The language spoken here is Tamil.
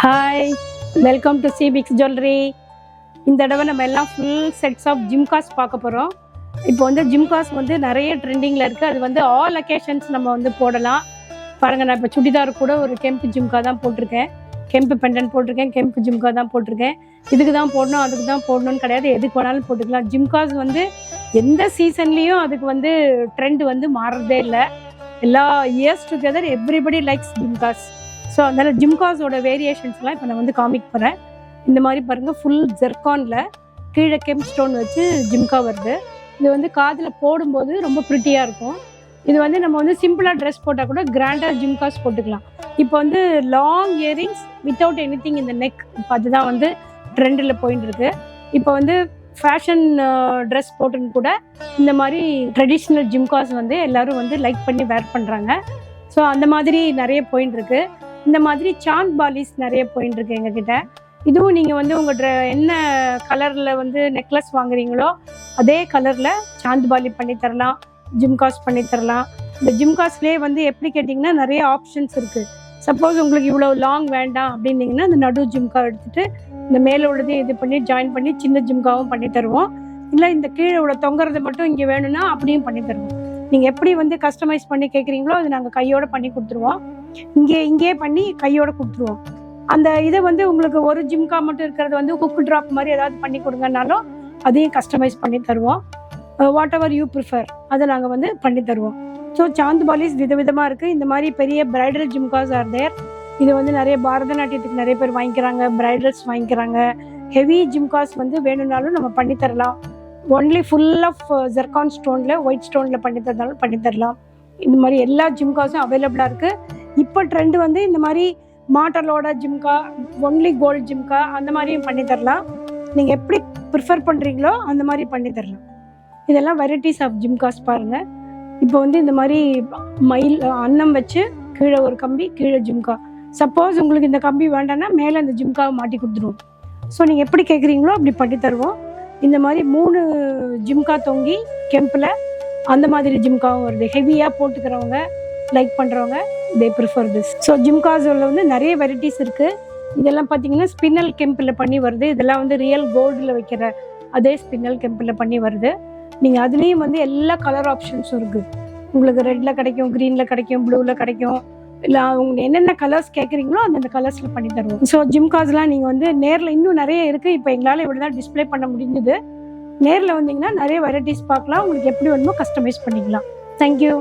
ஹாய், வெல்கம் டு சிபிக்ஸ் ஜுவல்லரி. இந்த தடவை நம்ம எல்லாம் ஃபுல் செட்ஸ் ஆஃப் ஜிம்காஸ் பார்க்க போகிறோம். இப்போ வந்து ஜிம்காஸ் வந்து நிறைய ட்ரெண்டிங்கில் இருக்குது. அது வந்து ஆல் அக்கேஷன்ஸ் நம்ம வந்து போடலாம். பாருங்கள், நான் இப்போ சுடிதார் கூட ஒரு கெம்பு ஜிம்கா தான் போட்டிருக்கேன், கெம்பு பெண்டன் போட்டிருக்கேன், கெம்பு ஜிம்கா தான் போட்டிருக்கேன். இதுக்கு தான் போடணும் அதுக்கு தான் போடணும்னு கிடையாது, எதுக்கு வேணாலும் போட்டுக்கலாம். ஜிம்காஸ் வந்து எந்த சீசன்லேயும் அதுக்கு வந்து ட்ரெண்ட் வந்து மாறுறதே இல்லை. எல்லா years together everybody likes ஜிம்காஸ். So அதனால் ஜிம்காஸோட வேரியேஷன்ஸ்லாம் இப்போ நான் வந்து காமிக்க போகிறேன். இந்த மாதிரி பாருங்கள், ஃபுல் ஜெர்கானில் கீழே கெம் ஸ்டோன் வச்சு ஜிம்கா வருது. இது வந்து காதில் போடும்போது ரொம்ப ப்ரிட்டியாக இருக்கும். இது வந்து நம்ம வந்து சிம்பிளாக ட்ரெஸ் போட்டால் கூட கிராண்டாக ஜிம்காஸ் போட்டுக்கலாம். இப்போ வந்து long earrings without any thing இந்த நெக், இப்போ அதுதான் வந்து ட்ரெண்டில் போயின்னு இருக்கு. இப்போ வந்து ஃபேஷன் ட்ரெஸ் போட்டுன்னு கூட இந்த மாதிரி ட்ரெடிஷ்னல் ஜிம்காஸ் வந்து எல்லோரும் வந்து லைக் பண்ணி வேர் பண்ணுறாங்க. ஸோ அந்த மாதிரி நிறைய போயின்னு இருக்கு. இந்த மாதிரி சாந்த் பாலிஸ் நிறைய போயின்னு இருக்கு எங்ககிட்ட. இதுவும் நீங்கள் வந்து உங்கள் என்ன கலரில் வந்து நெக்லஸ் வாங்குறீங்களோ அதே கலரில் சாந்த் பாலி பண்ணி தரலாம், ஜிம்காஸ் பண்ணி தரலாம். இந்த ஜிம்காஸ்லேயே வந்து எப்படி கேட்டிங்கன்னா நிறைய ஆப்ஷன்ஸ் இருக்குது. சப்போஸ் உங்களுக்கு இவ்வளோ லாங் வேண்டாம் அப்படின்னீங்கன்னா இந்த நடு ஜிம்கா எடுத்துகிட்டு இந்த மேலே உள்ளதையும் இது பண்ணி ஜாயின் பண்ணி சின்ன ஜிம்காவும் பண்ணி தருவோம். இல்லை இந்த கீழே உள்ள தொங்குறது மட்டும் இங்கே வேணும்னா அப்படியும் பண்ணி தருவோம். நீங்கள் எப்படி வந்து கஸ்டமைஸ் பண்ணி கேட்குறீங்களோ அது நாங்கள் கையோடு பண்ணி கொடுத்துருவோம். இங்கே பண்ணி கையோடு கொடுத்துருவோம். அந்த இதை வந்து உங்களுக்கு ஒரு ஜிம்கா மட்டும் இருக்கிறது வந்து குக்கு ட்ராப் மாதிரி ஏதாவது பண்ணி கொடுங்கனாலும் அதையும் கஸ்டமைஸ் பண்ணி தருவோம். வாட் எவர் யூ ப்ரிஃபர் அதை நாங்கள் வந்து பண்ணி தருவோம். ஸோ சாந்த் பாலிஸ் விதவிதமாக இருக்குது. இந்த மாதிரி பெரிய பிரைடல் ஜிம்காஸ் ஆர் தேர். இது வந்து நிறைய பாரதநாட்டியத்துக்கு நிறைய பேர் வாங்கிக்கிறாங்க, பிரைடல்ஸ் வாங்கிக்கிறாங்க. ஹெவி ஜிம்காஸ் வந்து வேணும்னாலும் நம்ம பண்ணி தரலாம். ஒன்லி ஃபுல் ஆஃப் ஜெர்கான் ஸ்டோனில் ஒயிட் ஸ்டோனில் பண்ணி தரனாலும் பண்ணி தரலாம். இந்த மாதிரி எல்லா ஜிம்காஸும் அவைலபிளாக இருக்குது. இப்போ ட்ரெண்டு வந்து இந்த மாதிரி மாட்டலோட ஜிம்கா, ஒன்லி கோல்டு ஜிம்கா அந்த மாதிரியும் பண்ணி தரலாம். நீங்கள் எப்படி ப்ரிஃபர் பண்ணுறீங்களோ அந்த மாதிரி பண்ணி தரலாம். இதெல்லாம் வெரைட்டிஸ் ஆஃப் ஜிம்காஸ் பாருங்கள். இப்போ வந்து இந்த மாதிரி மயில் அன்னம் வச்சு கீழே ஒரு கம்பி, கீழே ஜிம்கா. சப்போஸ் உங்களுக்கு இந்த கம்பி வேண்டாம்னா மேலே இந்த ஜிம்காவை மாட்டி கொடுத்துருவோம். ஸோ நீங்கள் எப்படி கேட்குறீங்களோ அப்படி பண்ணி தருவோம். இந்த மாதிரி 3 ஜிம்கா தொங்கி கெம்பில் அந்த மாதிரி ஜிம்காவும் வருது. ஹெவியாக போட்டுக்கிறவங்க, லைக் பண்ணுறவங்க தே ப்ரிஃபர் திஸ். ஸோ ஜிம்காஸில் வந்து நிறைய வெரைட்டிஸ் இருக்குது. இதெல்லாம் பார்த்தீங்கன்னா ஸ்பின்னல் கெம்பில் பண்ணி வருது. இதெல்லாம் வந்து ரியல் கோல்டில் வைக்கிற அதே ஸ்பின்னல் கெம்பில் பண்ணி வருது. நீங்கள் அதுலேயும் வந்து எல்லா கலர் ஆப்ஷன்ஸும் இருக்குது. உங்களுக்கு ரெட்டில் கிடைக்கும், க்ரீனில் கிடைக்கும், ப்ளூவில் கிடைக்கும். இல்லை அவங்க என்னென்ன கலர்ஸ் கேட்குறீங்களோ அந்தந்த கலர்ஸில் பண்ணி தருவோம். ஸோ ஜிம்காஸ்லாம் நீங்கள் வந்து நேரில் இன்னும் நிறைய இருக்குது. இப்போ எங்களால் இப்படி தான் டிஸ்பிளே பண்ண முடிஞ்சுது. நேரில் வந்தீங்கன்னா நிறைய வெரைட்டிஸ் பார்க்கலாம். உங்களுக்கு எப்படி வேணுமோ கஸ்டமைஸ் பண்ணிக்கலாம். தேங்க்யூ.